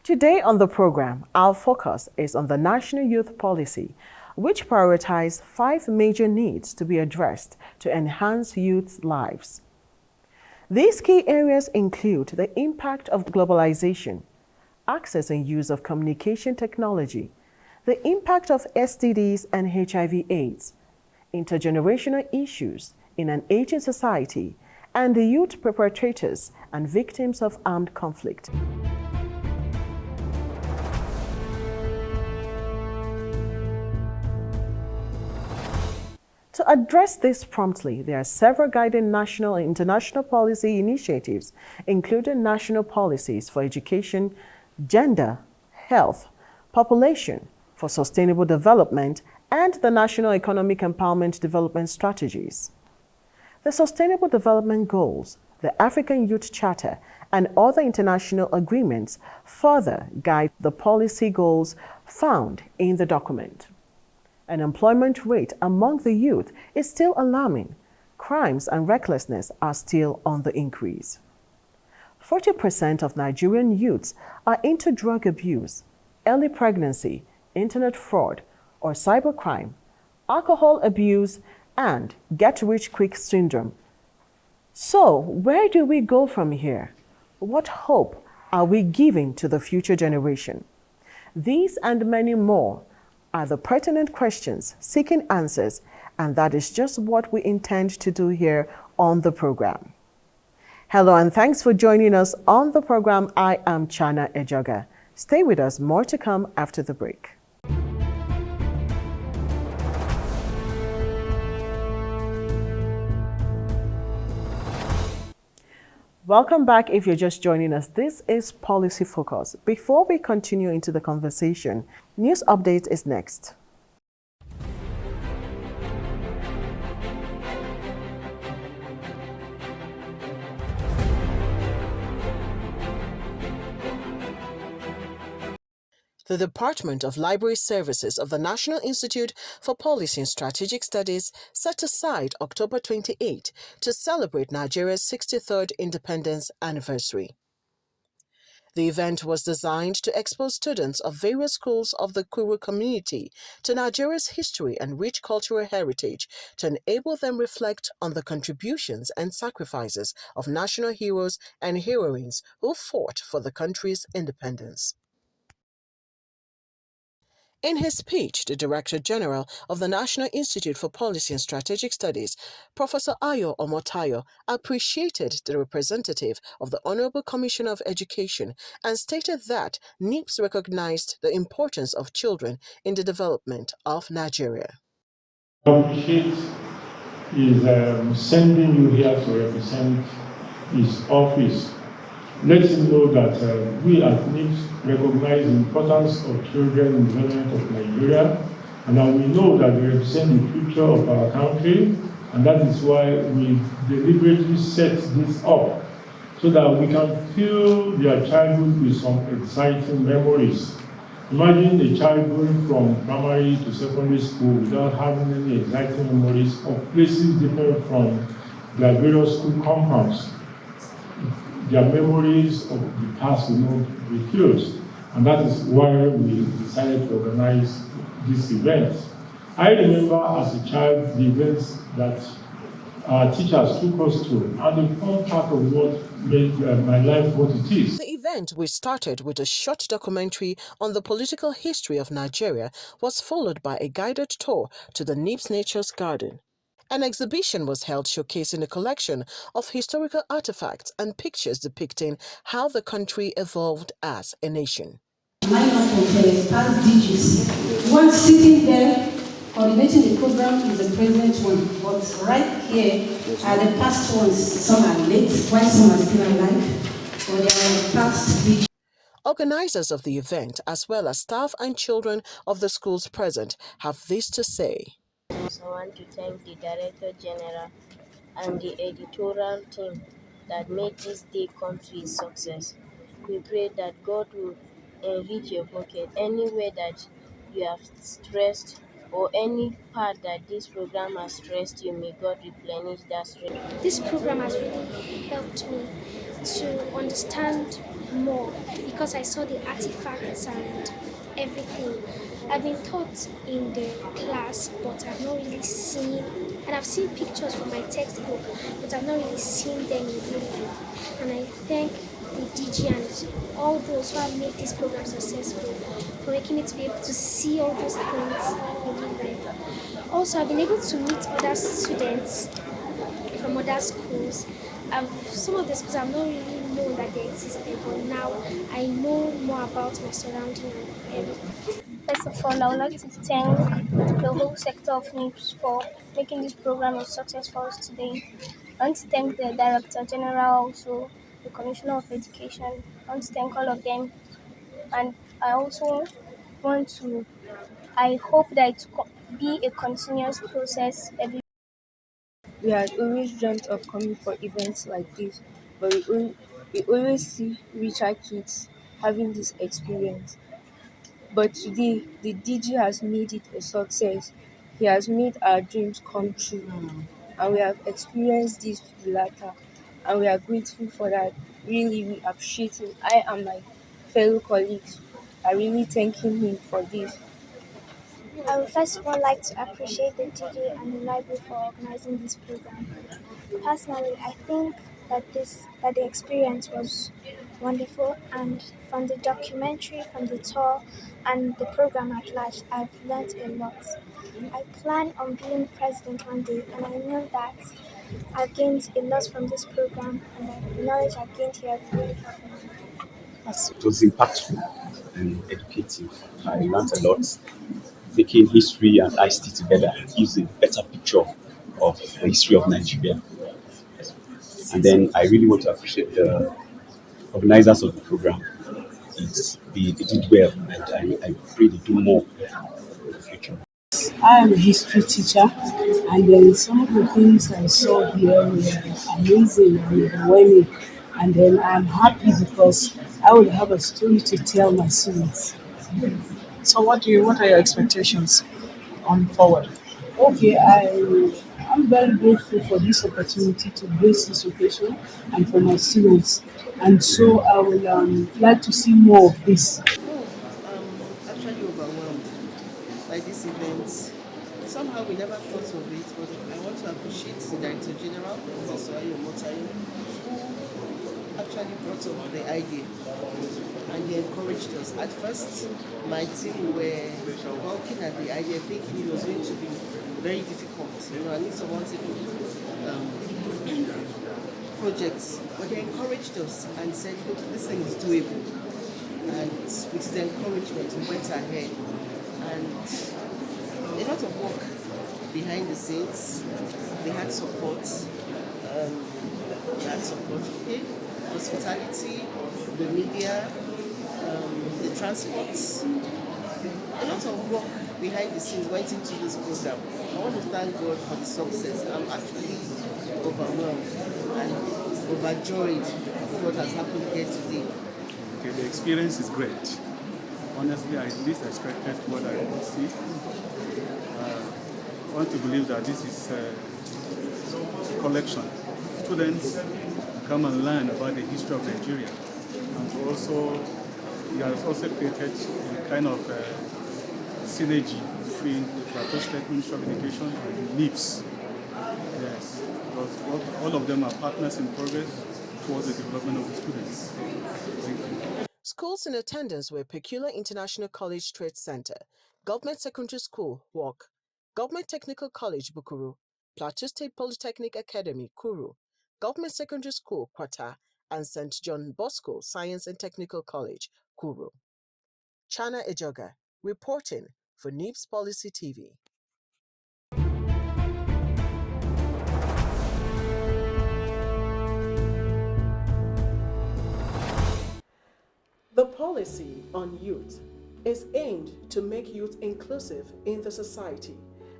Today on the program, our focus is on the National Youth Policy, which prioritizes 5 major needs to be addressed to enhance youth's lives. These key areas include the impact of globalization, access and use of communication technology, the impact of STDs and HIV/AIDS, intergenerational issues in an aging society, and the youth perpetrators and victims of armed conflict. To address this promptly, there are several guiding national and international policy initiatives, including national policies for education, gender, health, population, for sustainable development, and the National Economic Empowerment Development Strategies. The Sustainable Development Goals, the African Youth Charter, and other international agreements further guide the policy goals found in the document. Unemployment rate among the youth is still alarming. Crimes and recklessness are still on the increase. 40% of Nigerian youths are into drug abuse, early pregnancy, internet fraud, or cybercrime, alcohol abuse, and get-rich-quick syndrome. So, where do we go from here? What hope are we giving to the future generation? These and many more are the pertinent questions seeking answers, and that is just what we intend to do here on the program. Hello and thanks for joining us on the program. I am Chana Ejoga. Stay with us, more to come after the break. Welcome back if you're just joining us. This is Policy Focus. Before we continue into the conversation, news update is next. The Department of Library Services of the National Institute for Policy and Strategic Studies set aside October 28 to celebrate Nigeria's 63rd independence anniversary. The event was designed to expose students of various schools of the Kuru community to Nigeria's history and rich cultural heritage to enable them reflect on the contributions and sacrifices of national heroes and heroines who fought for the country's independence. In his speech, the Director General of the National Institute for Policy and Strategic Studies, Professor Ayo Omotayo, appreciated the representative of the Honorable Commissioner of Education and stated that NIPSS recognized the importance of children in the development of Nigeria. I appreciate his sending you here to represent his office. Let him know that we at NIPSS recognize the importance of children in the development of Nigeria, and that we know that they represent the future of our country, and that is why we deliberately set this up, so that we can fill their childhood with some exciting memories. Imagine a child going from primary to secondary school without having any exciting memories of places different from their various school compounds. Their memories of the past will not be filled, and that is why we decided to organize this event. I remember as a child the events that our teachers took us to, and the fun part of what made my life what it is. The event, which started with a short documentary on the political history of Nigeria, was followed by a guided tour to the NIPSS Nature's Garden. An exhibition was held showcasing a collection of historical artifacts and pictures depicting how the country evolved as a nation. My past DGs. One sitting there coordinating the program is the present one, but right here are the past ones. Some are late, while some are still alive, but they are past DGs. Organizers of the event, as well as staff and children of the schools present, have this to say. I want to thank the Director General and the editorial team that made this day come to a success. We pray that God will enrich your pocket anywhere that you have stressed or any part that this program has stressed you. May God replenish that strength. This program has really helped me to understand more because I saw the artifacts and everything. I've been taught in the class, but I've not really seen, and I've seen pictures from my textbook, but I've not really seen them in real life. And I thank the DG and all those who have made this program successful for making me to be able to see all those things in real life. Also, I've been able to meet other students from other schools. Some of the schools I've not really known that they existed, but now I know more about my surrounding and everything. First of all, I would like to thank the whole sector of NIPSS for making this program a success for us today. I want to thank the Director General, also the Commissioner of Education. I want to thank all of them. And I also want to, I hope that it will be a continuous process every. We had always dreamt of coming for events like this, but we always see richer kids having this experience. But today, the DG has made it a success. He has made our dreams come true, and we have experienced this to the latter, and we are grateful for that. Really, we appreciate him. I and my fellow colleagues are really thanking him for this. I would first of all like to appreciate the DG and the library for organizing this program. Personally, I think that the experience was wonderful, and from the documentary, from the tour, and the program at large, I've learned a lot. I plan on being president one day, and I know that I've gained a lot from this program, and that the knowledge I've gained here will really help me. It was impactful and educative. I learned a lot. Making history and ICT together gives a better picture of the history of Nigeria. And then I really want to appreciate the organizers of the program. They did well, and I pray they do more in the future. I am a history teacher, and then some of the things I saw here were amazing and overwhelming. And then I'm happy because I will have a story to tell my students. So what are your expectations on forward? Okay, I'm very grateful for this opportunity to grace this occasion and for my students. And so I will like to see more of this. Oh, I'm actually overwhelmed by this event. Somehow we never thought of it, but I want to appreciate the Director General, Professor Ayo Motayo, who actually brought up the idea and he encouraged us. At first, my team were balking at the idea, thinking it was going to be very difficult. I need someone to do projects, but they encouraged us and said, look, this thing is doable. And with his encouragement, we went ahead. And a lot of work behind the scenes. They had support. Okay? Hospitality, the media, the transports. A lot of work behind the scenes went into this program. I want to thank God for the success. I'm actually overwhelmed and overjoyed with what has happened here today. Okay, the experience is great. Honestly, I least expected what I would see. I want to believe that this is a collection. Students come and learn about the history of Nigeria, and also it has also created a kind of synergy between the Plateau State Ministry of Education and NIPSS. Yes, because all of them are partners in progress towards the development of the students. Thank you. Schools in attendance were Peculiar International College Trade Center, Government Secondary School, WARC, Government Technical College, Bukuru, Plateau State Polytechnic Academy, Kuru, Government Secondary School, Kwata, and St. John Bosco Science and Technical College, Kuru. Chana Ejoga, reporting for NIPSS Policy TV. The policy on youth is aimed to make youth inclusive in the society.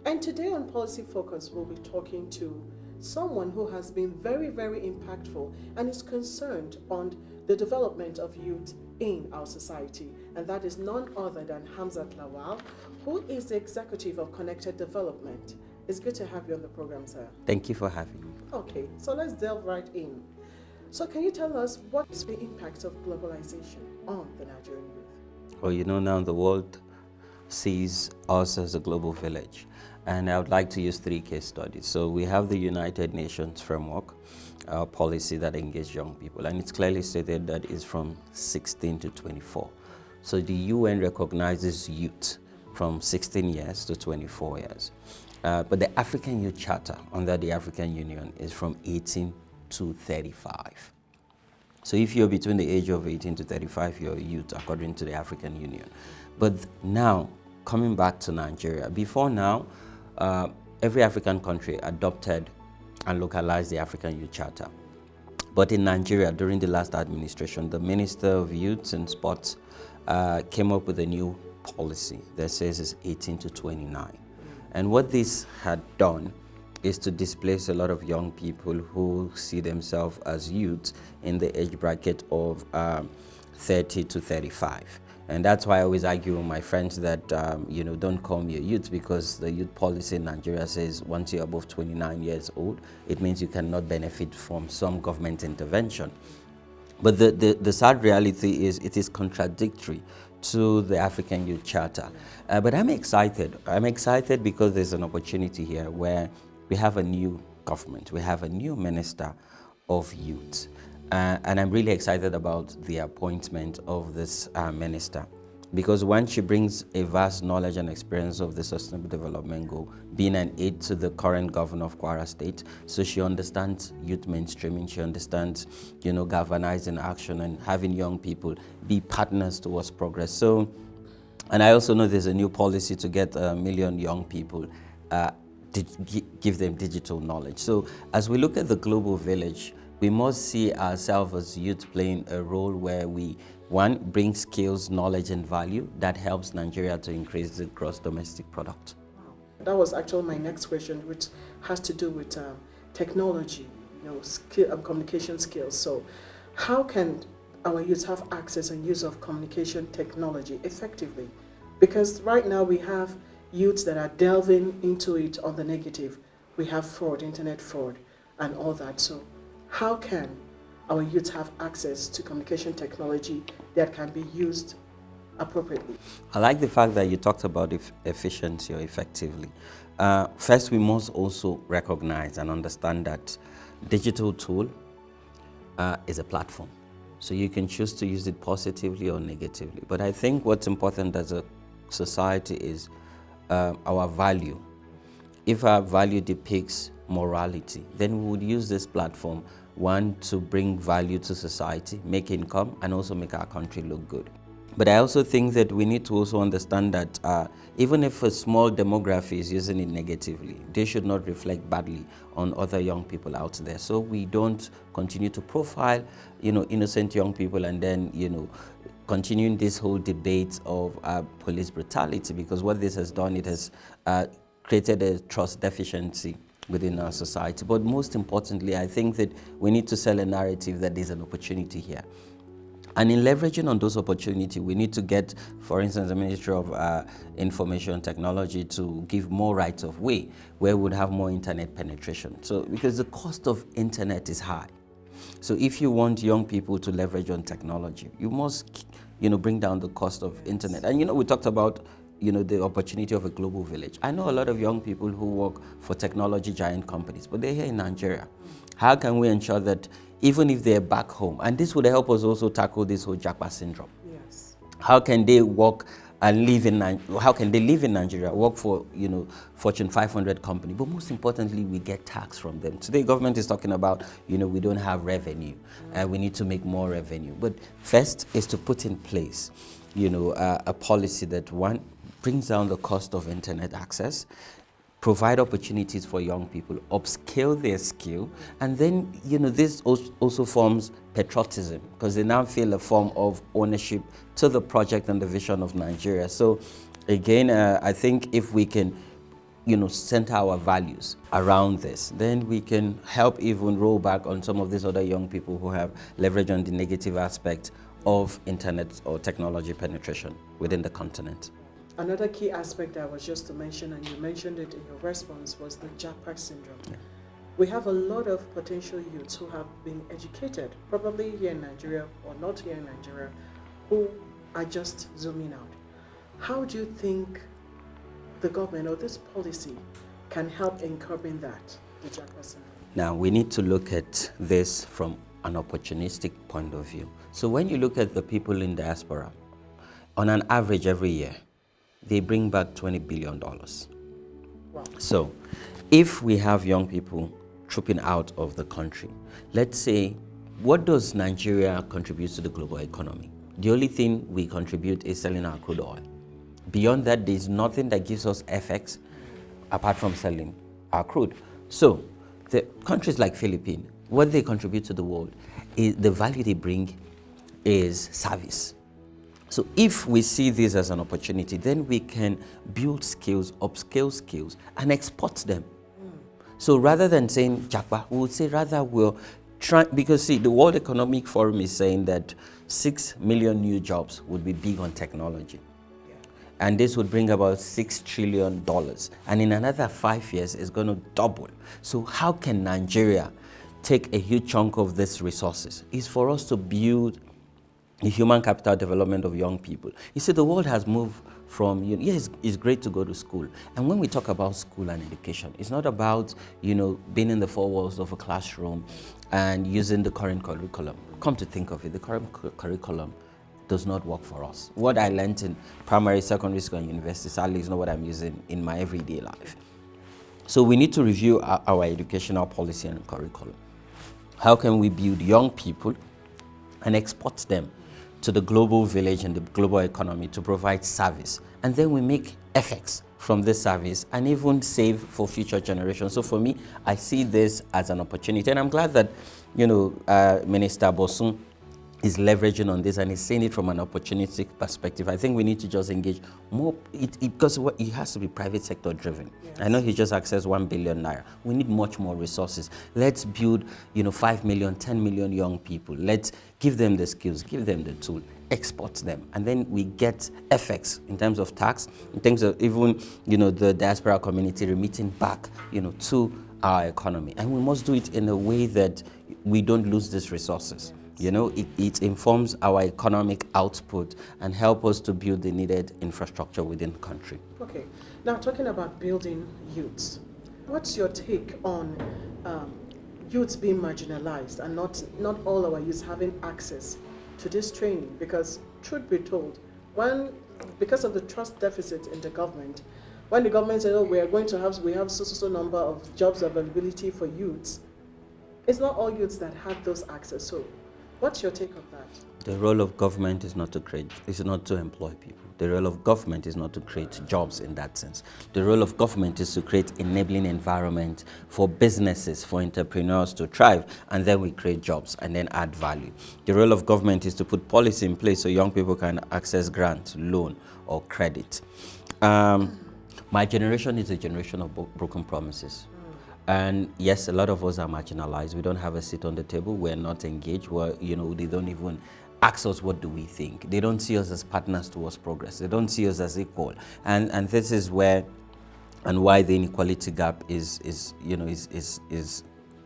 And today on Policy Focus, we'll be talking to someone who has been very, very impactful and is concerned on the development of youth in our society. And and that is none other than Hamzat Lawal, who is the executive of Connected Development. It's good to have you on the program, sir. Thank you for having me. Okay, so let's delve right in. So can you tell us what is the impact of globalization on the Nigerian youth? Well, you know, now the world sees us as a global village, and I would like to use 3 case studies. So we have the United Nations framework policy that engages young people, and it's clearly stated that it's from 16 to 24. So the UN recognizes youth from 16 years to 24 years. But the African Youth Charter under the African Union is from 18 to 35. So if you're between the age of 18 to 35, you're a youth according to the African Union. But now, coming back to Nigeria, before now, every African country adopted and localized the African Youth Charter. But in Nigeria, during the last administration, the Minister of Youth and Sports came up with a new policy that says it's 18 to 29. And what this had done is to displace a lot of young people who see themselves as youth in the age bracket of 30 to 35. And that's why I always argue with my friends that, don't call me a youth, because the youth policy in Nigeria says once you're above 29 years old, it means you cannot benefit from some government intervention. But the sad reality is it is contradictory to the African Youth Charter. But I'm excited. I'm excited because there's an opportunity here where we have a new government. We have a new Minister of Youth. And I'm really excited about the appointment of this minister, because when she brings a vast knowledge and experience of the Sustainable Development Goal, being an aide to the current governor of Kwara State, so she understands youth mainstreaming, she understands, galvanizing action and having young people be partners towards progress. So, and I also know there's a new policy to get 1 million young people, give them digital knowledge. So as we look at the global village, we must see ourselves as youth playing a role where we, one, bring skills, knowledge, and value that helps Nigeria to increase the gross domestic product. Wow. That was actually my next question, which has to do with technology, communication skills. So how can our youth have access and use of communication technology effectively? Because right now we have youths that are delving into it on the negative. We have fraud, internet fraud, and all that. So how can our youth have access to communication technology that can be used appropriately? I like the fact that you talked about efficiency or effectively. First, we must also recognize and understand that digital tool is a platform. So you can choose to use it positively or negatively. But I think what's important as a society is our value. If our value depicts morality, then we would use this platform, one, to bring value to society, make income, and also make our country look good. But I also think that we need to also understand that even if a small demography is using it negatively, they should not reflect badly on other young people out there. So we don't continue to profile, innocent young people and then, continuing this whole debate of police brutality, because what this has done, it has created a trust deficiency within our society. But most importantly, I think that we need to sell a narrative that there's an opportunity here. And in leveraging on those opportunities, we need to get, for instance, the Ministry of Information Technology to give more rights of way, where we would have more internet penetration. So, because the cost of internet is high. So if you want young people to leverage on technology, you must, bring down the cost of internet. And, we talked about, the opportunity of a global village. I know a lot of young people who work for technology giant companies, but they're here in Nigeria. How can we ensure that even if they're back home, and this would help us also tackle this whole Japa syndrome. Yes. How can they work and live in Nigeria, work for, Fortune 500 company, but most importantly, we get tax from them. Today, government is talking about, we don't have revenue, and we need to make more revenue. But first is to put in place, a policy that, one, brings down the cost of internet access, provide opportunities for young people, upscale their skill, and then, this also forms patriotism, because they now feel a form of ownership to the project and the vision of Nigeria. So again, I think if we can, center our values around this, then we can help even roll back on some of these other young people who have leveraged on the negative aspect of internet or technology penetration within the continent. Another key aspect that was just to mention, and you mentioned it in your response, was the Japa syndrome. Yeah. We have a lot of potential youths who have been educated, probably here in Nigeria or not here in Nigeria, who are just zooming out. How do you think the government or this policy can help in curbing that, the Japa syndrome? Now, we need to look at this from an opportunistic point of view. So when you look at the people in diaspora, on an average every year, they bring back $20 billion. Wow. So if we have young people trooping out of the country, let's say, what does Nigeria contribute to the global economy? The only thing we contribute is selling our crude oil. Beyond that, there's nothing that gives us FX apart from selling our crude. So the countries like Philippines, what they contribute to the world, is the value they bring is service. So if we see this as an opportunity, then we can build skills, upscale skills, and export them. So rather than saying Japa, we would say rather we'll try, because see, the World Economic Forum is saying that 6 million new jobs would be big on technology. And this would bring about $6 trillion. And in another 5 years, it's going to double. So how can Nigeria take a huge chunk of these resources? It's for us to build the human capital development of young people. You see, the world has moved from, yes, it's great to go to school. And when we talk about school and education, it's not about, being in the four walls of a classroom and using the current curriculum. Come to think of it, the current curriculum does not work for us. What I learned in primary, secondary school, and university sadly is not what I'm using in my everyday life. So we need to review our educational policy and curriculum. How can we build young people and export them to the global village and the global economy to provide service? And then we make effects from this service and even save for future generations. So for me, I see this as an opportunity. And I'm glad that, Minister Bosun is leveraging on this and is seeing it from an opportunistic perspective. I think we need to just engage more, because it has to be private sector driven. Yes. I know he just accessed 1 billion naira. We need much more resources. Let's build, 5 million, 10 million young people. Let's give them the skills, give them the tool, export them. And then we get effects in terms of tax, in terms of even, the diaspora community remitting back, to our economy. And we must do it in a way that we don't lose these resources. It informs our economic output and help us to build the needed infrastructure within the country. Okay. Now, talking about building youths, what's your take on youths being marginalized and not all our youths having access to this training? Because, truth be told, because of the trust deficit in the government, when the government said, we have so number of jobs availability for youths, it's not all youths that have those access. So what's your take on that? The role of government is not to employ people. The role of government is not to create jobs in that sense. The role of government is to create enabling environment for businesses, for entrepreneurs to thrive, and then we create jobs and then add value. The role of government is to put policy in place so young people can access grants, loan, or credit. My generation is a generation of broken promises. And yes, a lot of us are marginalized. We don't have a seat on the table. We're not engaged. They don't even ask us what do we think. They don't see us as partners towards progress. They don't see us as equal. And this is where and why the inequality gap is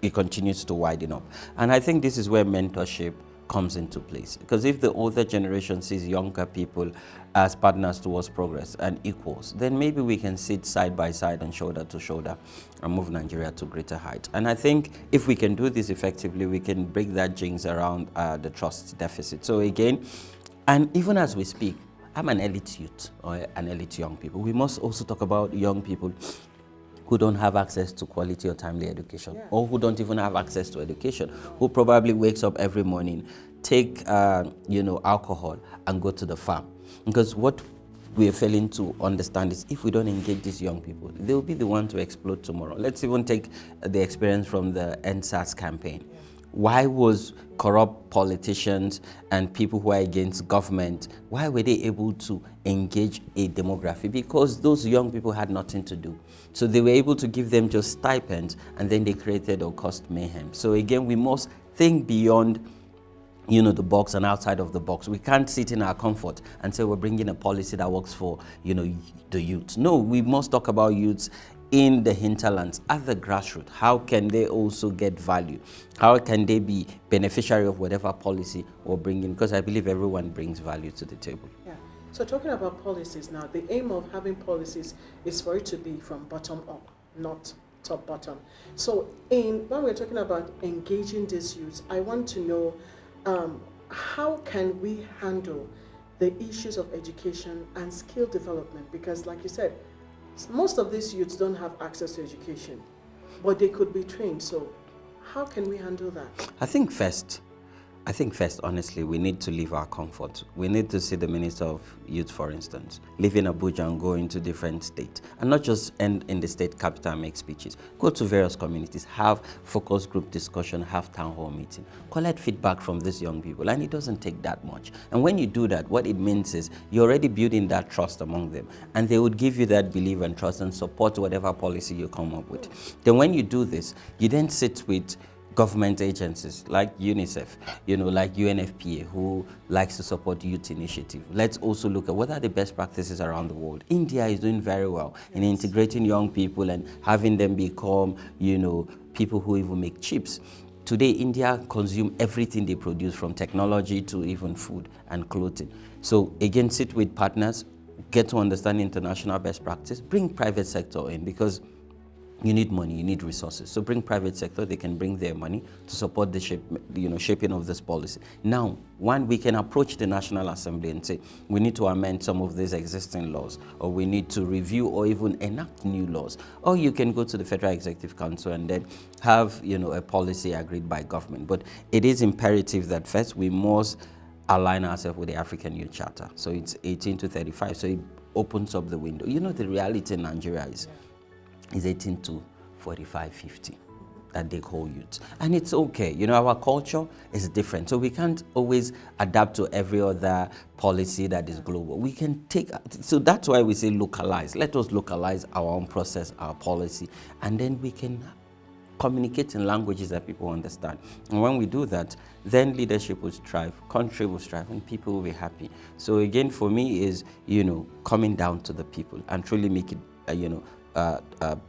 it continues to widen up. And I think this is where mentorship comes into place. Because if the older generation sees younger people as partners towards progress and equals, then maybe we can sit side by side and shoulder to shoulder and move Nigeria to greater heights. And I think if we can do this effectively, we can break that jinx around the trust deficit. So again, and even as we speak, I'm an elite youth or an elite young people. We must also talk about young people who don't have access to quality or timely education, or who don't even have access to education, who probably wakes up every morning, take alcohol and go to the farm. Because what we are failing to understand is if we don't engage these young people, they will be the one to explode tomorrow. Let's even take the experience from the NIPSS campaign. Why was corrupt politicians and people who are against government, why were they able to engage a demography? Because those young people had nothing to do. So they were able to give them just stipends, and then they created or caused mayhem. So again, we must think beyond the box and outside of the box. We can't sit in our comfort and say we're bringing a policy that works for, the youth. No, we must talk about youths in the hinterlands, at the grassroots. How can they also get value? How can they be beneficiary of whatever policy we're bringing? Because I believe everyone brings value to the table. Yeah. So talking about policies now, the aim of having policies is for it to be from bottom up, not top bottom. So when we're talking about engaging these youths, I want to know how can we handle the issues of education and skill development? Because like you said, most of these youths don't have access to education, but they could be trained. So how can we handle that? I think first, honestly, we need to leave our comfort. We need to see the Minister of Youth, for instance, live in Abuja and go into different states. And not just end in the state capital and make speeches. Go to various communities, have focus group discussion, have town hall meeting. Collect feedback from these young people. And it doesn't take that much. And when you do that, what it means is you're already building that trust among them. And they would give you that belief and trust and support whatever policy you come up with. Then when you do this, you then sit with government agencies like UNICEF, like UNFPA, who likes to support youth initiative. Let's also look at what are the best practices around the world. India is doing very well in integrating young people and having them become, people who even make chips. Today, India consume everything they produce, from technology to even food and clothing. So again, sit with partners, get to understand international best practice, bring private sector in, because you need money, you need resources. So bring private sector, they can bring their money to support the shaping of this policy. Now, we can approach the National Assembly and say, we need to amend some of these existing laws, or we need to review or even enact new laws. Or you can go to the Federal Executive Council and then have, a policy agreed by government. But it is imperative that first we must align ourselves with the African Youth Charter. So it's 18 to 35, so it opens up the window. The reality in Nigeria is 18 to 45, 50 that they call youth. And it's okay. Our culture is different. So we can't always adapt to every other policy that is global. We can so that's why we say localize. Let us localize our own process, our policy, and then we can communicate in languages that people understand. And when we do that, then leadership will strive, country will strive, and people will be happy. So again, for me is, coming down to the people and truly make it,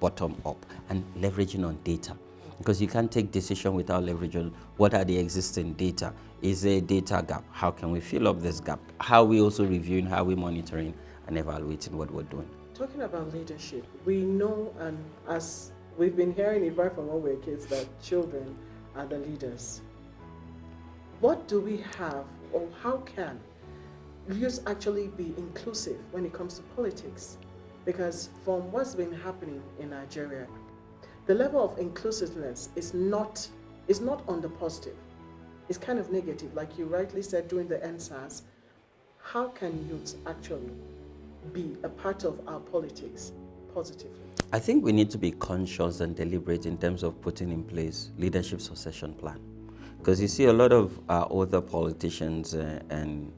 bottom up and leveraging on data, because you can't take decision without leveraging what are the existing data. Is there a data gap? How can we fill up this gap? How are we also reviewing, how are we monitoring and evaluating what we're doing? Talking about leadership, we know, and as we've been hearing it right from when we were kids, that children are the leaders. What do we have, or how can youth actually be inclusive when it comes to politics? Because from what's been happening in Nigeria, the level of inclusiveness is not on the positive. It's kind of negative. Like you rightly said during the NSAS, how can youth actually be a part of our politics positively? I think we need to be conscious and deliberate in terms of putting in place leadership succession plan. Because you see a lot of other politicians and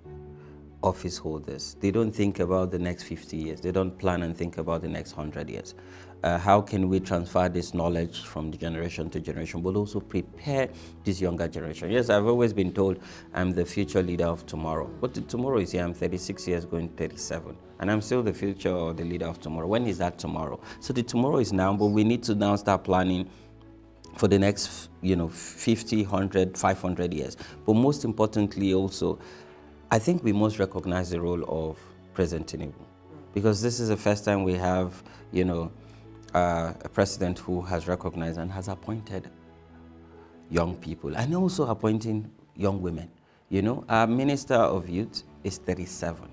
office holders, they don't think about the next 50 years. They don't plan and think about the next 100 years. How can we transfer this knowledge from the generation to generation, but also prepare this younger generation? Yes, I've always been told I'm the future leader of tomorrow. But tomorrow is here. I'm 36 years going 37. And I'm still the future or the leader of tomorrow. When is that tomorrow? So the tomorrow is now, but we need to now start planning for the next, 50, 100, 500 years. But most importantly also, I think we must recognize the role of President Tinubu, because this is the first time we have, a president who has recognized and has appointed young people, and also appointing young women. Our Minister of Youth is 37,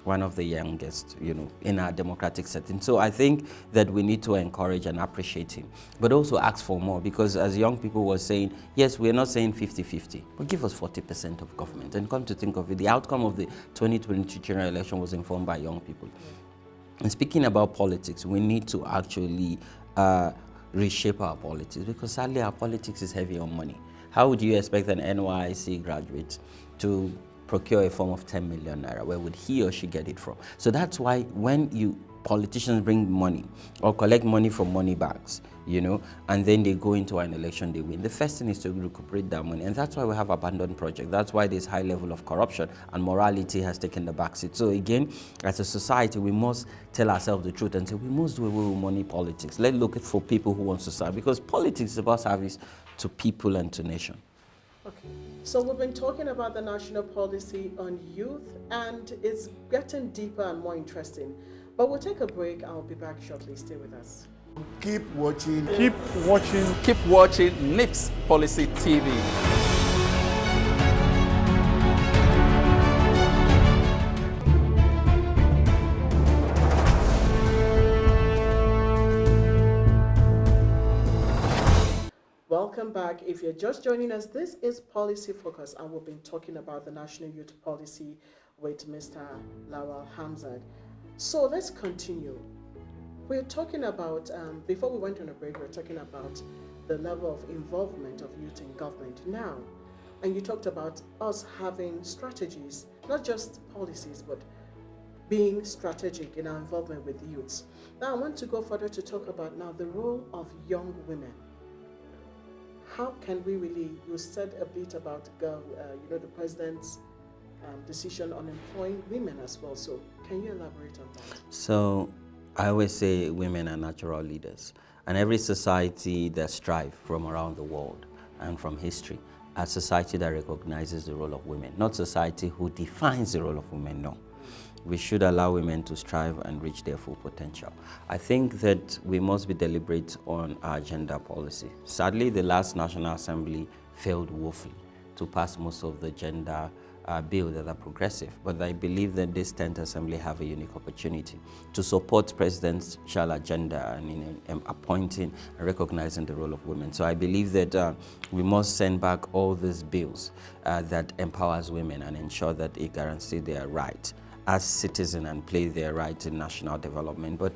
one of the youngest, in our democratic setting. So I think that we need to encourage and appreciate him, but also ask for more, because as young people were saying, yes, we're not saying 50-50, but give us 40% of government. And come to think of it, the outcome of the 2022 general election was informed by young people. And speaking about politics, we need to actually reshape our politics, because sadly our politics is heavy on money. How would you expect an NYC graduate to procure a form of 10 million naira? Where would he or she get it from? So that's why when you politicians bring money or collect money from money bags, you know, and then they go into an election, they win. The first thing is to recuperate that money, and that's why we have abandoned projects. That's why there's high level of corruption, and morality has taken the backseat. So again, as a society, we must tell ourselves the truth and say we must do away with money politics. Let's look for people who want to serve, because politics is about service to people and to nation. Okay, so we've been talking about the national policy on youth, and it's getting deeper and more interesting. But we'll take a break and we'll be back shortly. Stay with us. Keep watching. Keep watching. Keep watching NIPSS Policy TV. Welcome back. If you're just joining us, this is Policy Focus, and we've been talking about the National Youth Policy with Mr. Lawal Hamzat. So let's continue. We're talking about, before we went on a break, we were talking about the level of involvement of youth in government now. And you talked about us having strategies, not just policies, but being strategic in our involvement with youths. Now I want to go further to talk about now the role of young women. How can we really, you said a bit about the president's decision on employing women as well. So can you elaborate on that? So I always say women are natural leaders, and every society that strives from around the world and from history, a society that recognizes the role of women, not society who defines the role of women, no. We should allow women to strive and reach their full potential. I think that we must be deliberate on our gender policy. Sadly, the last National Assembly failed woefully to pass most of the gender bills that are progressive. But I believe that this 10th Assembly have a unique opportunity to support presidential agenda and in appointing and recognizing the role of women. So I believe that we must send back all these bills that empowers women and ensure that it guarantees their right as citizens and play their right in national development. But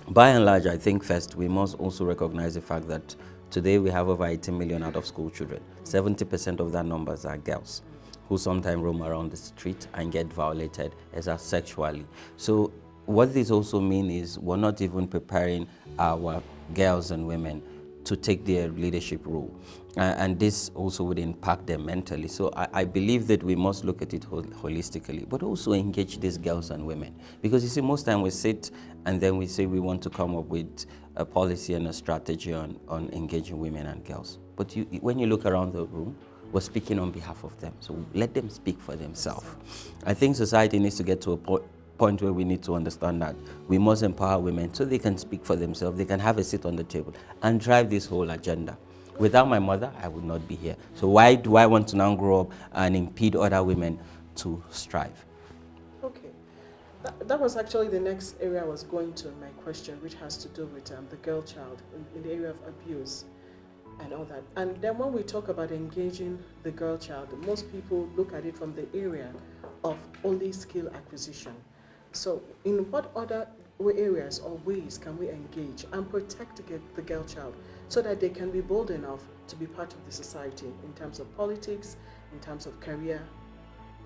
by and large, I think first we must also recognize the fact that today we have over 18 million out-of-school children. 70% of that numbers are girls who sometimes roam around the street and get violated sexually. So what this also means is we're not even preparing our girls and women to take their leadership role. And this also would impact them mentally. So I believe that we must look at it holistically, but also engage these girls and women. Because you see, most time we sit and then we say we want to come up with a policy and a strategy on engaging women and girls. But when you look around the room, we're speaking on behalf of them. So let them speak for themselves. I think society needs to get to a point where we need to understand that we must empower women so they can speak for themselves, they can have a seat on the table and drive this whole agenda. Without my mother, I would not be here. So why do I want to now grow up and impede other women to strive? Okay. That was actually the next area I was going to in my question, which has to do with the girl child in the area of abuse and all that. And then when we talk about engaging the girl child, most people look at it from the area of only skill acquisition. So in what other areas or ways can we engage and protect the girl child so that they can be bold enough to be part of the society in terms of politics, in terms of career,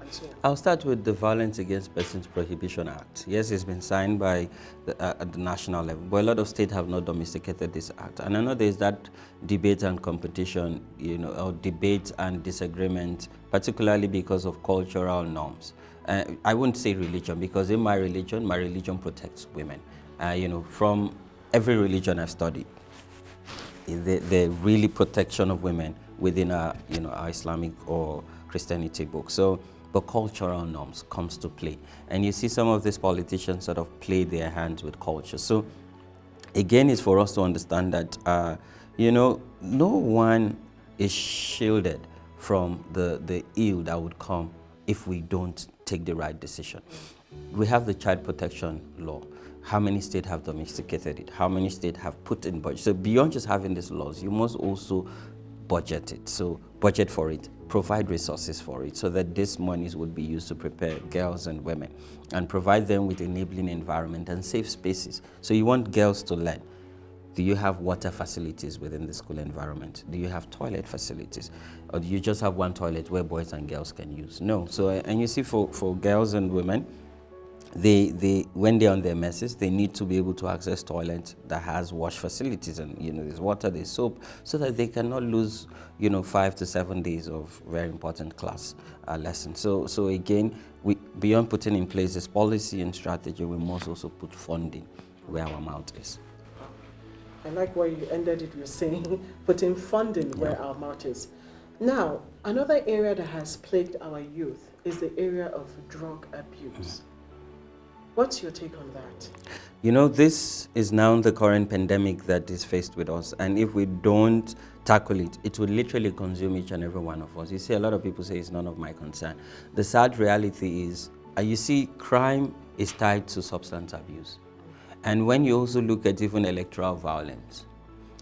and so on? I'll start with the Violence Against Persons Prohibition Act. Yes, it's been signed by at the national level, but a lot of states have not domesticated this act. And I know there's that debate and competition, or debate and disagreement, particularly because of cultural norms. I wouldn't say religion, because in my religion protects women. From every religion I've studied, the really protection of women within our Islamic or Christianity book. So, but cultural norms comes to play, and you see some of these politicians sort of play their hands with culture. So, again, it's for us to understand that no one is shielded from the ill that would come if we don't take the right decision. We have the child protection law. How many states have domesticated it? How many states have put in budget? So beyond just having these laws, you must also budget it. So budget for it, provide resources for it, so that these monies would be used to prepare girls and women and provide them with enabling environment and safe spaces. So you want girls to learn. Do you have water facilities within the school environment? Do you have toilet facilities? Or do you just have one toilet where boys and girls can use? No. So, and you see for girls and women, when they're on their messes, they need to be able to access toilets that has wash facilities, and there's water, there's soap, so that they cannot lose 5 to 7 days of very important class lessons. So again, beyond putting in place this policy and strategy, we must also put funding where our mouth is. I like where you ended it with saying putting funding where our mouth is. Now, another area that has plagued our youth is the area of drug abuse. What's your take on that? This is now the current pandemic that is faced with us, and if we don't tackle it, it will literally consume each and every one of us. You see, a lot of people say it's none of my concern. The sad reality is, you see, crime is tied to substance abuse. And when you also look at even electoral violence,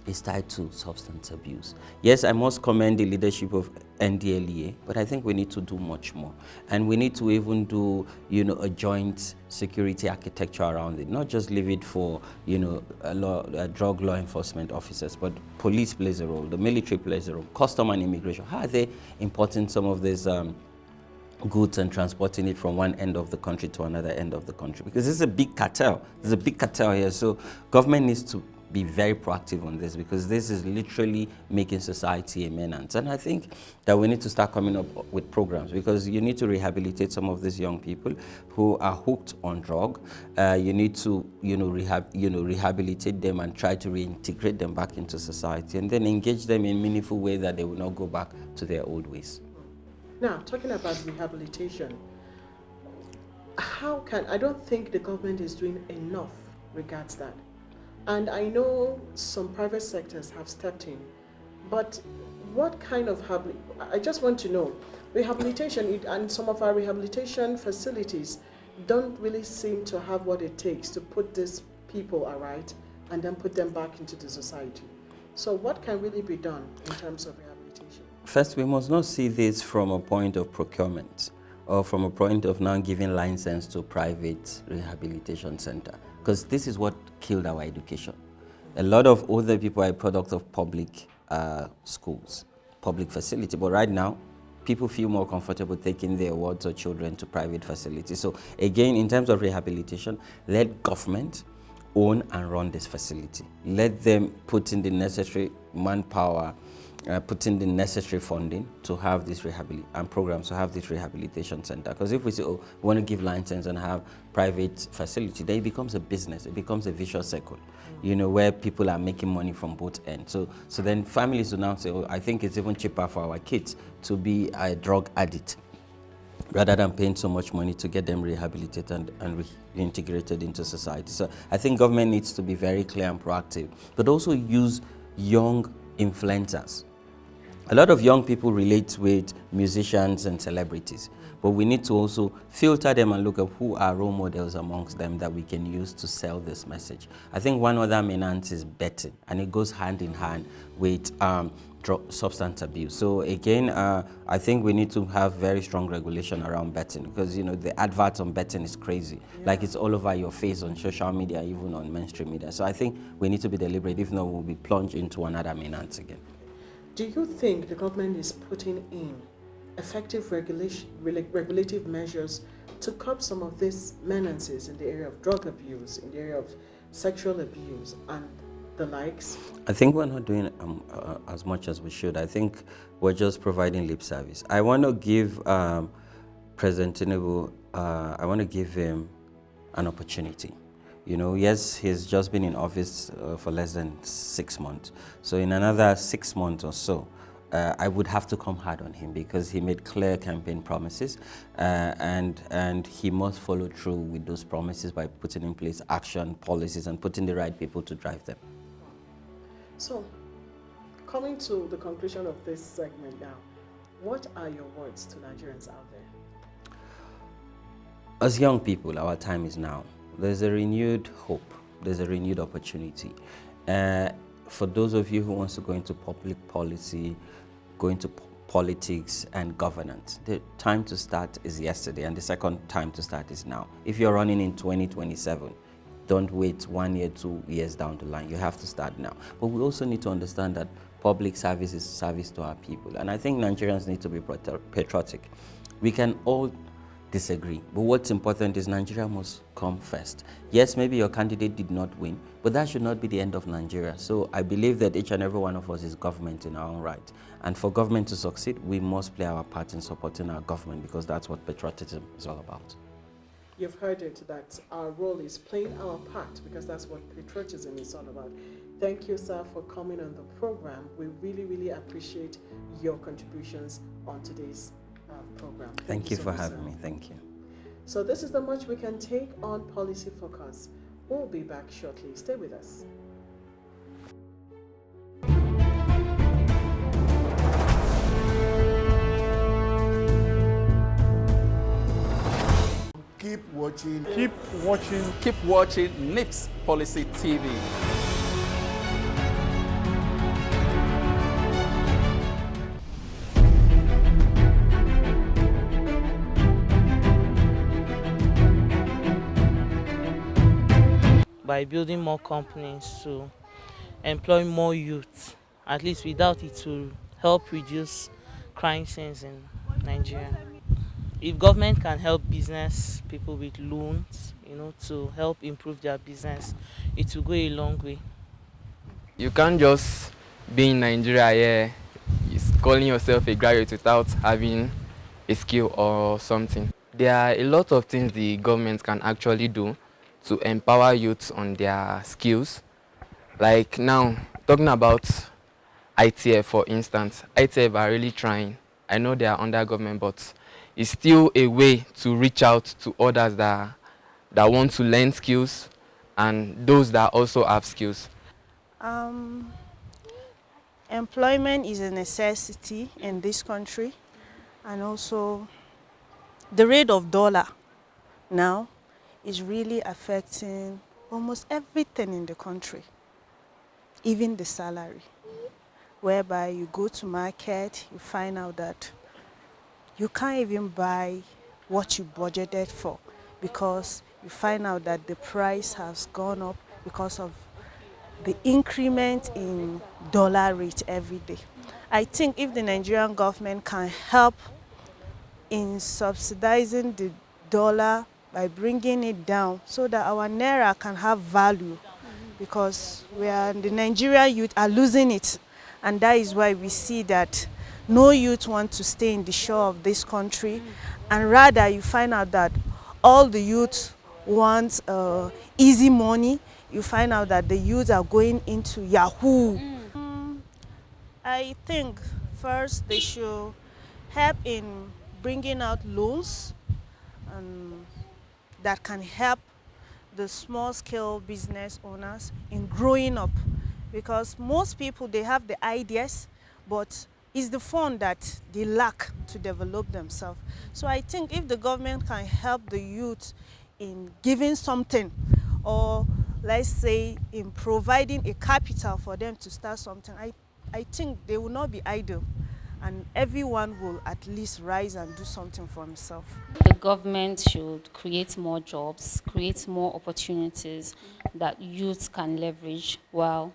it's tied to substance abuse. Yes, I must commend the leadership of NDLEA, but I think we need to do much more. And we need to even do, a joint security architecture around it. Not just leave it for, drug law enforcement officers, but police plays a role, the military plays a role, custom and immigration. How are they importing some of these goods and transporting it from one end of the country to another end of the country? Because this is a big cartel. There's a big cartel here. So government needs to be very proactive on this, because this is literally making society a menace. And I think that we need to start coming up with programs, because you need to rehabilitate some of these young people who are hooked on drug. You need to rehabilitate them and try to reintegrate them back into society, and then engage them in a meaningful way that they will not go back to their old ways. Now, talking about rehabilitation, I don't think the government is doing enough regards that. And I know some private sectors have stepped in, but what kind of I just want to know, rehabilitation, and some of our rehabilitation facilities don't really seem to have what it takes to put these people aright and then put them back into the society. So what can really be done in terms of rehabilitation? First, we must not see this from a point of procurement or from a point of now giving license to private rehabilitation center, because this is what killed our education. A lot of older people are a product of public schools, public facility, but right now, people feel more comfortable taking their wards or children to private facilities. So again, in terms of rehabilitation, let government own and run this facility. Let them put in the necessary manpower, put in the necessary funding to have this programs to have this rehabilitation center. Because if we say, we want to give license and have private facility, then it becomes a business. It becomes a vicious circle, where people are making money from both ends. So then families will now say, I think it's even cheaper for our kids to be a drug addict, rather than paying so much money to get them rehabilitated and reintegrated into society. So I think government needs to be very clear and proactive, but also use young influencers. A lot of young people relate with musicians and celebrities, but we need to also filter them and look at who are role models amongst them that we can use to sell this message. I think one other menace is betting, and it goes hand in hand with substance abuse. So again, I think we need to have very strong regulation around betting, because the adverts on betting is crazy. Yeah. Like it's all over your face on social media, even on mainstream media. So I think we need to be deliberate. If not, we'll be plunged into another menace again. Do you think the government is putting in effective regulative measures to curb some of these menaces in the area of drug abuse, in the area of sexual abuse, and the likes? I think we're not doing as much as we should. I think we're just providing lip service. I want to give President Tinubu, I want to give him an opportunity. Yes, he's just been in office for less than 6 months. So in another 6 months or so, I would have to come hard on him, because he made clear campaign promises, and he must follow through with those promises by putting in place action policies and putting the right people to drive them. So, coming to the conclusion of this segment now, what are your words to Nigerians out there? As young people, our time is now. There's a renewed hope. There's a renewed opportunity. For those of you who wants to go into public policy, go into politics and governance, the time to start is yesterday, and the second time to start is now. If you're running in 2027, don't wait 1 year, 2 years down the line. You have to start now. But we also need to understand that public service is service to our people. And I think Nigerians need to be patriotic. We can all disagree. But what's important is Nigeria must come first. Yes, maybe your candidate did not win, but that should not be the end of Nigeria. So I believe that each and every one of us is government in our own right. And for government to succeed, we must play our part in supporting our government, because that's what patriotism is all about. You've heard it, that our role is playing our part, because that's what patriotism is all about. Thank you, sir, for coming on the program. We really, really appreciate your contributions on today's program. Thank you so for much, having sir. me. Thank you. So this is the much we can take on Policy Focus. We'll be back shortly. Stay with us. Keep watching. Keep watching. Keep watching NIPSS Policy TV. By building more companies to employ more youth, at least without it to help reduce crime scenes in Nigeria. If government can help business people with loans, to help improve their business, it will go a long way. You can't just be in Nigeria here, calling yourself a graduate without having a skill or something. There are a lot of things the government can actually do to empower youths on their skills. Like now, talking about ITF for instance, ITF are really trying. I know they are under government, but it's still a way to reach out to others that want to learn skills and those that also have skills. Employment is a necessity in this country, and also the rate of dollar now is really affecting almost everything in the country, even the salary, whereby you go to market, you find out that you can't even buy what you budgeted for, because you find out that the price has gone up because of the increment in dollar rate every day. I think if the Nigerian government can help in subsidizing the dollar by bringing it down so that our naira can have value, because the Nigerian youth are losing it, and that is why we see that no youth want to stay in the shore of this country, and rather you find out that all the youth want easy money. You find out that the youth are going into Yahoo. I think first they should help in bringing out loans that can help the small-scale business owners in growing up, because most people, they have the ideas, but it's the fund that they lack to develop themselves. So I think if the government can help the youth in giving something, or let's say in providing a capital for them to start something, I think they will not be idle, and everyone will at least rise and do something for himself. The government should create more jobs, create more opportunities that youth can leverage while,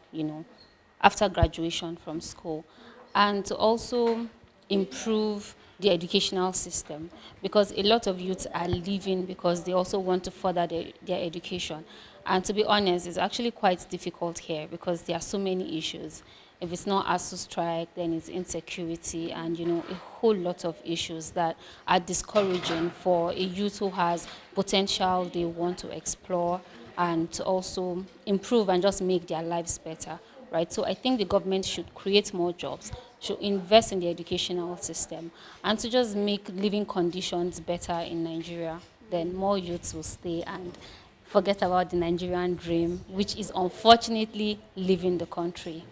after graduation from school, and to also improve the educational system, because a lot of youths are leaving because they also want to further their education. And to be honest, it's actually quite difficult here because there are so many issues. If it's not ASU strike, then it's insecurity and, a whole lot of issues that are discouraging for a youth who has potential they want to explore and to also improve and just make their lives better, right? So I think the government should create more jobs, should invest in the educational system, and to just make living conditions better in Nigeria. Then more youths will stay and forget about the Nigerian dream, which is unfortunately leaving the country.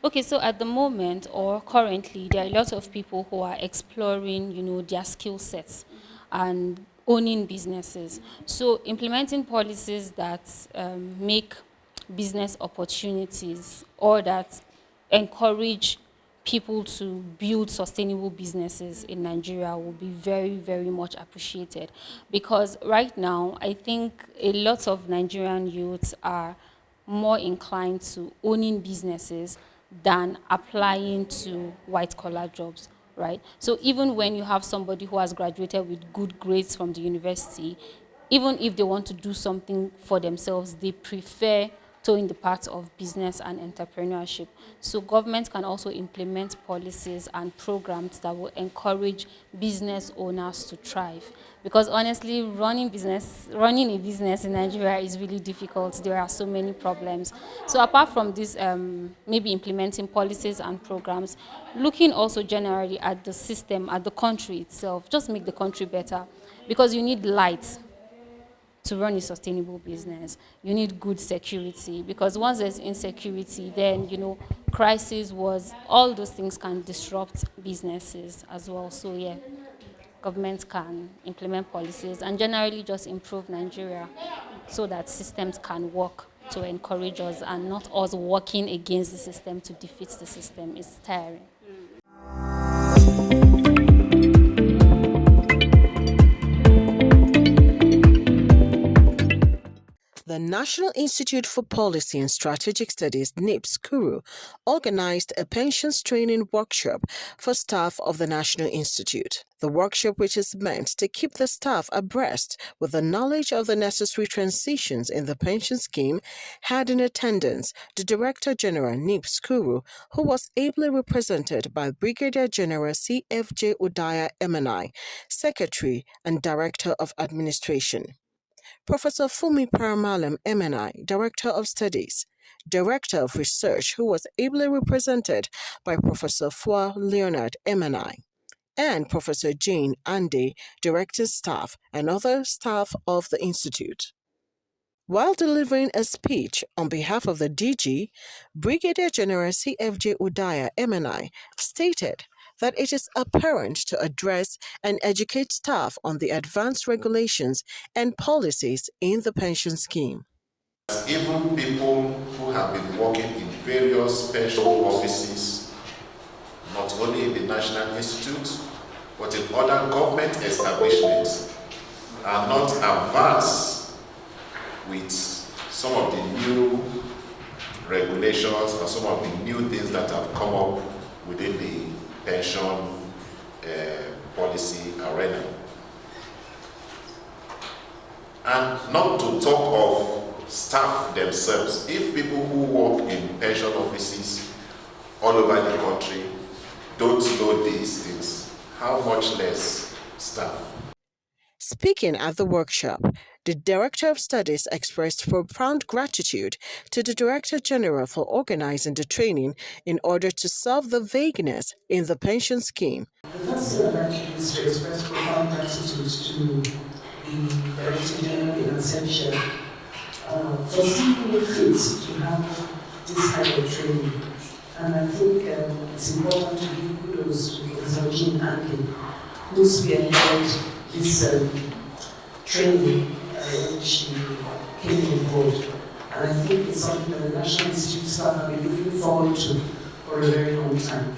Okay, so at the moment or currently, there are a lot of people who are exploring, their skill sets and owning businesses. So implementing policies that make business opportunities or that encourage people to build sustainable businesses in Nigeria will be very, very much appreciated. Because right now, I think a lot of Nigerian youths are more inclined to owning businesses than applying to white-collar jobs. right? So even when you have somebody who has graduated with good grades from the university, even if they want to do something for themselves, they prefer towing the path of business and entrepreneurship. So government can also implement policies and programs that will encourage business owners to thrive. Because honestly, running a business in Nigeria is really difficult. There are so many problems. So apart from this, maybe implementing policies and programs, looking also generally at the system, at the country itself, just make the country better. Because you need light to run a sustainable business. You need good security, because once there's insecurity, then, crisis was, all those things can disrupt businesses as well. So yeah, governments can implement policies and generally just improve Nigeria so that systems can work to encourage us and not us working against the system to defeat the system. It's tiring. The National Institute for Policy and Strategic Studies, NIPSS Kuru, organized a pensions training workshop for staff of the National Institute. The workshop, which is meant to keep the staff abreast with the knowledge of the necessary transitions in the pension scheme, had in attendance the Director General NIPSS Kuru, who was ably represented by Brigadier General CFJ Udaya Emenai, Secretary and Director of Administration. Professor Fumi Paramalam MNI, Director of Studies, Director of Research, who was ably represented by Professor Fua Leonard MNI, and Professor Jane Ande, Director Staff, and other staff of the Institute. While delivering a speech on behalf of the DG, Brigadier General CFJ Udaya MNI stated that it is apparent to address and educate staff on the advanced regulations and policies in the pension scheme. Even people who have been working in various pension offices, not only in the National Institute, but in other government establishments, are not averse with some of the new regulations or some of the new things that have come up within the pension policy arena. And not to talk of staff themselves. If people who work in pension offices all over the country don't know these things, how much less staff? Speaking at the workshop, the Director of Studies expressed profound gratitude to the Director General for organizing the training in order to solve the vagueness in the pension scheme. The first thing I'd like to do is to express profound gratitude to the Director General in absentia for seeing it fit to have this kind of training. And I think it's important to give kudos to Professor Jean Anke, who spearheaded this training when she came on board. And I think it's something that the National Institute staff have been looking forward to for a very long time.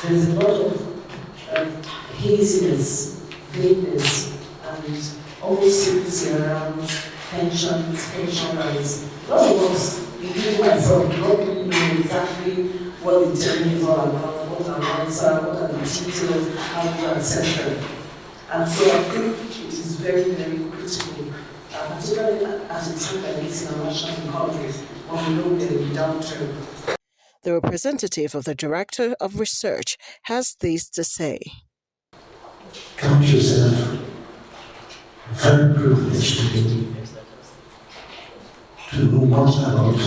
There's a lot of haziness, vagueness, and almost secrecy around pensions, pension rights. A lot of us, including myself, don't really know exactly what the term is all about, what our rights are, what are the details, how to access them. And so I think it is very, very critical, particularly at a time like this in our national economy, when we know there is a downturn. The representative of the Director of Research has this to say. Count yourself very privileged today to know much about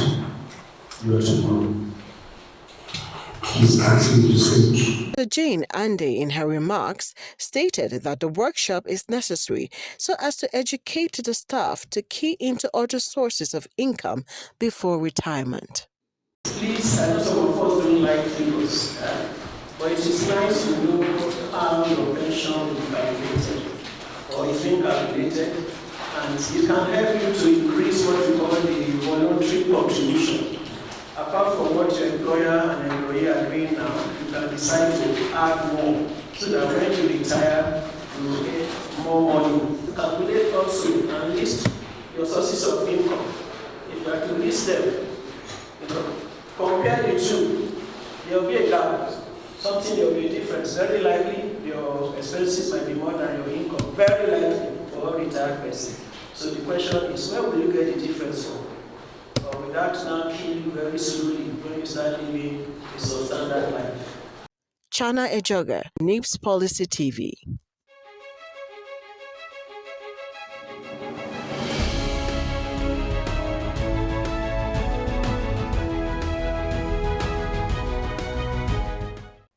your tomorrow. He's asking you to say. Jane Ande, in her remarks, stated that the workshop is necessary so as to educate the staff to key into other sources of income before retirement. Please, I know some of us don't like figures, but it is nice to know how your pension will be calculated or is being calculated, and it can help you to increase what we call the voluntary contribution. Apart from what your employer and employee are doing now, you can decide to add more so that when you retire, you will get more money. Calculate also and list your sources of income. If you are to list them, compare the two, there will be a gap. something there will be a difference. Very likely, your expenses might be more than your income. Very likely for a retired person. So the question is, where will you get the difference from? Will that now kill you very slowly when you start living a substandard life? Chana Ejoga, NIPSS Policy TV.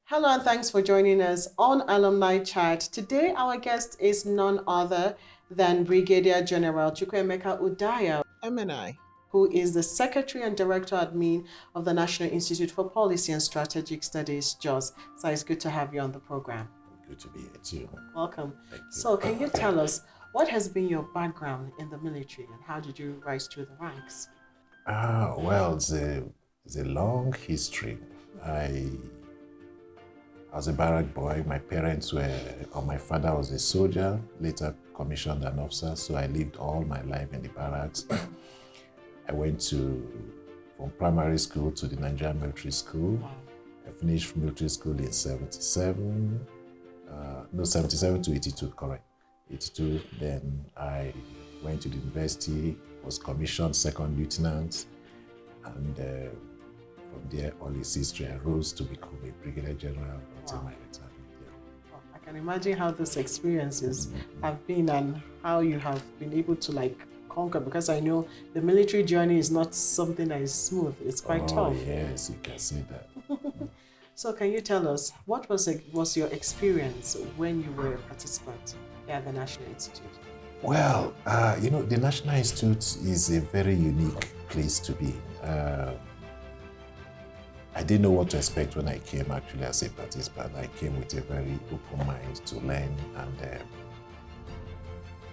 Hello and thanks for joining us on Alumni Chat. Today our guest is none other than Brigadier General Chukwuemeka Udaya, MNI, who is the Secretary and Director Admin of the National Institute for Policy and Strategic Studies, JOS. So it's good to have you on the program. Good to be here too. Welcome. Thank you. So can you tell us what has been your background in the military and how did you rise through the ranks? Well, it's a long history. I was a barrack boy. My parents were, or my father was a soldier, later commissioned an officer, so I lived all my life in the barracks. I went from primary school to the Nigerian military school. I finished military school in 77 to 82, correct. 82, then I went to the university, was commissioned second lieutenant, and from there, all his history, I rose to become a brigadier general until my retirement. Yeah. I can imagine how those experiences have been and how you have been able to conquer, because I know the military journey is not something that is smooth. It's quite tough. Yes, you can say that. So can you tell us, what was your experience when you were a participant at the National Institute? Well, the National Institute is a very unique place to be. I didn't know what to expect when I came actually as a participant. I came with a very open mind to learn, and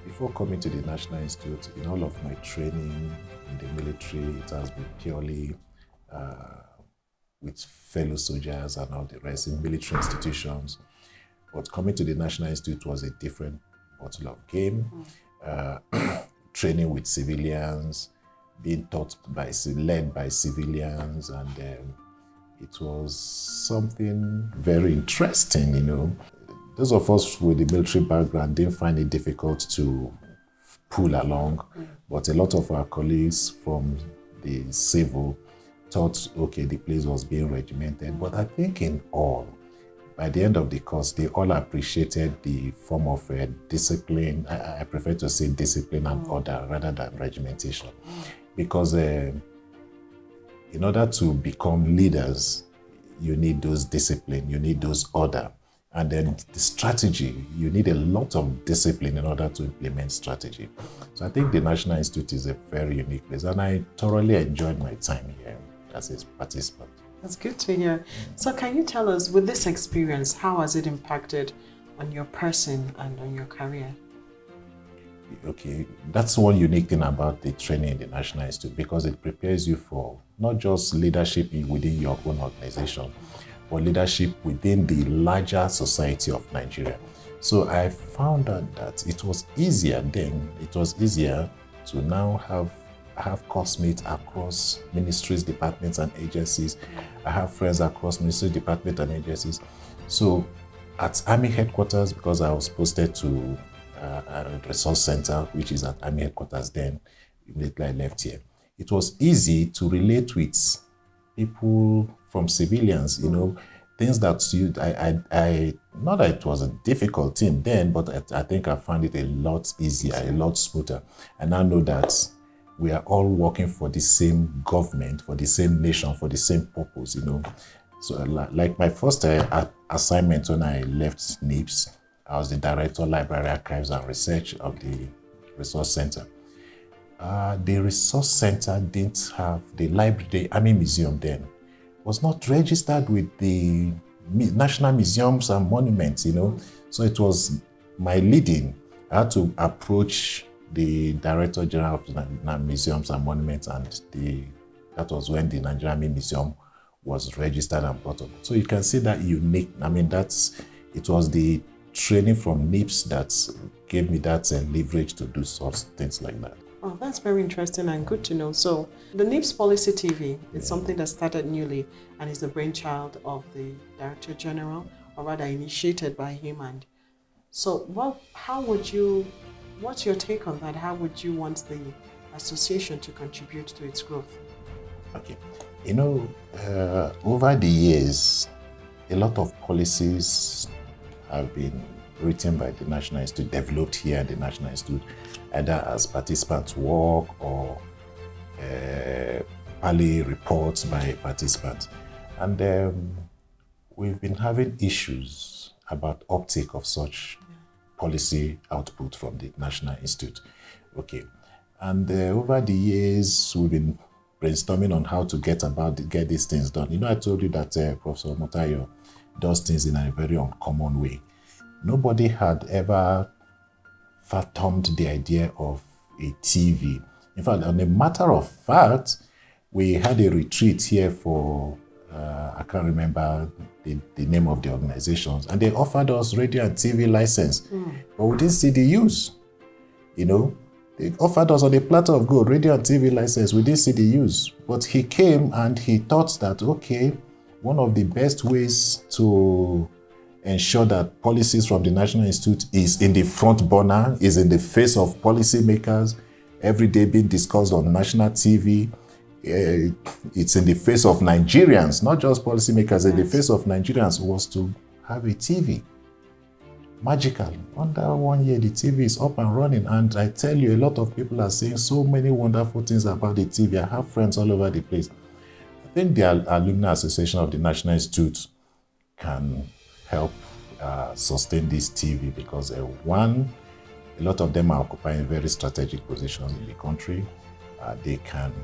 before coming to the National Institute, in all of my training in the military, it has been purely with fellow soldiers and all the rest in military institutions. But coming to the National Institute was a different bottle of game. Training with civilians, being led by civilians, and it was something very interesting, Those of us with the military background didn't find it difficult to pull along, but a lot of our colleagues from the civil thought, okay, the place was being regimented. But I think by the end of the course, they all appreciated the form of discipline. I prefer to say discipline and order rather than regimentation. Because in order to become leaders, you need those discipline, you need those order. And then the strategy, you need a lot of discipline in order to implement strategy. So I think the National Institute is a very unique place, and I thoroughly enjoyed my time here as a participant. That's good to hear. So can you tell us, with this experience, how has it impacted on your person and on your career? Okay, that's one unique thing about the training in the National Institute, because it prepares you for not just leadership within your own organization, but leadership within the larger society of Nigeria. So I found out that it was easier then, it was easier to now have classmates across ministries, departments, and agencies. I have friends across ministries, departments, and agencies. So at Army headquarters, because I was posted to a resource center, which is at Army headquarters then, immediately I left here, it was easy to relate with people from civilians, things that I not that it was a difficult thing then, but I think I found it a lot easier, a lot smoother. And I know that we are all working for the same government, for the same nation, for the same purpose, So like my first assignment when I left NIPSS, I was the Director, Library, Archives and Research of the Resource Center. The Resource Center didn't have the library, the Army Museum then was not registered with the National Museums and Monuments, So it was my leading. I had to approach the Director General of the Museums and Monuments, and that was when the Nigerian Army Museum was registered and brought up. So you can see that unique, it was the training from NIPSS that gave me that leverage to do such things like that. Oh, that's very interesting and good to know. So the NIPSS Policy TV is something that started newly and is the brainchild of the Director General, or rather initiated by him. And so what's your take on that? How would you want the association to contribute to its growth? Okay. Over the years, a lot of policies have been written by the National Institute, developed here at the National Institute, either as participant work or early reports by participants. And we've been having issues about uptake of such policy output from the National Institute. Okay. And over the years, we've been brainstorming on how to get these things done. I told you that Professor Motayo does things in a very uncommon way. Nobody had ever fathomed the idea of a TV. In fact, on a matter of fact, we had a retreat here for, I can't remember the name of the organizations, and they offered us radio and TV license, but we didn't see the use. They offered us on a platter of gold, radio and TV license, we didn't see the use. But he came and he thought that, okay, one of the best ways to ensure that policies from the National Institute is in the front burner, is in the face of policymakers, every day being discussed on national TV. It's in the face of Nigerians, not just policymakers, in the face of Nigerians, was to have a TV. Magical. Under 1 year, the TV is up and running. And I tell you, a lot of people are saying so many wonderful things about the TV. I have friends all over the place. I think the Alumni Association of the National Institute can help sustain this TV because, one, a lot of them are occupying very strategic positions in the country. They can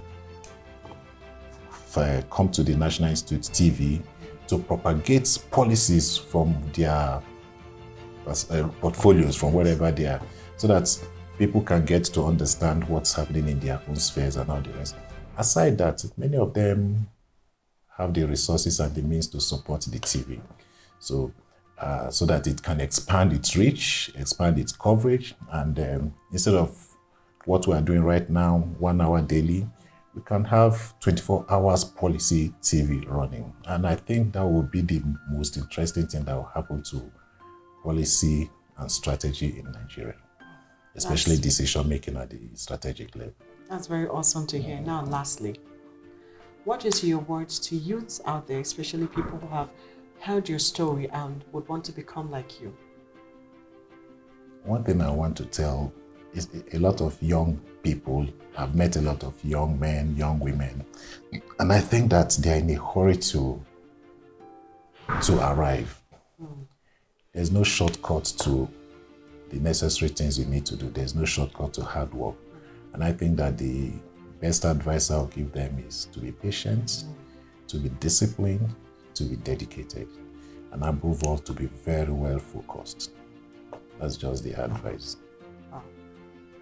come to the National Institute TV to propagate policies from their portfolios, from wherever they are, so that people can get to understand what's happening in their own spheres and all the rest. Aside that, many of them have the resources and the means to support the TV. So that it can expand its reach, expand its coverage, and instead of what we are doing right now, 1 hour daily, we can have 24 hours policy TV running. And I think that would be the most interesting thing that will happen to policy and strategy in Nigeria, especially decision making at the strategic level. That's very awesome to hear. Now, lastly, what is your words to youths out there, especially people who have heard your story and would want to become like you? One thing I want to tell is a lot of young people, I've met a lot of young men, young women, and I think that they're in a hurry to arrive. There's no shortcut to the necessary things you need to do. There's no shortcut to hard work. And I think that the best advice I'll give them is to be patient, to be disciplined, to be dedicated, and above all, to be very well focused. That's just the advice. Wow.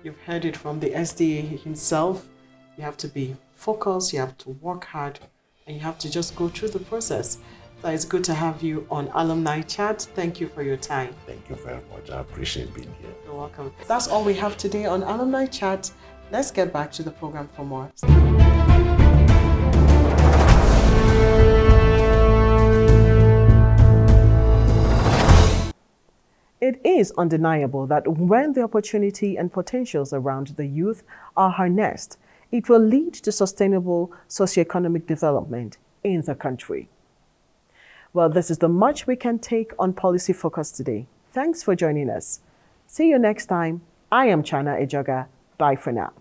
You've heard it from the SDA himself. You have to be focused, you have to work hard, and you have to just go through the process. So it's good to have you on Alumni Chat. Thank you for your time. Thank you very much. I appreciate being here. You're welcome. That's all we have today on Alumni Chat. Let's get back to the program for more. It is undeniable that when the opportunity and potentials around the youth are harnessed, it will lead to sustainable socioeconomic development in the country. Well, this is the much we can take on Policy Focus today. Thanks for joining us. See you next time. I am Chana Ejoga. Bye for now.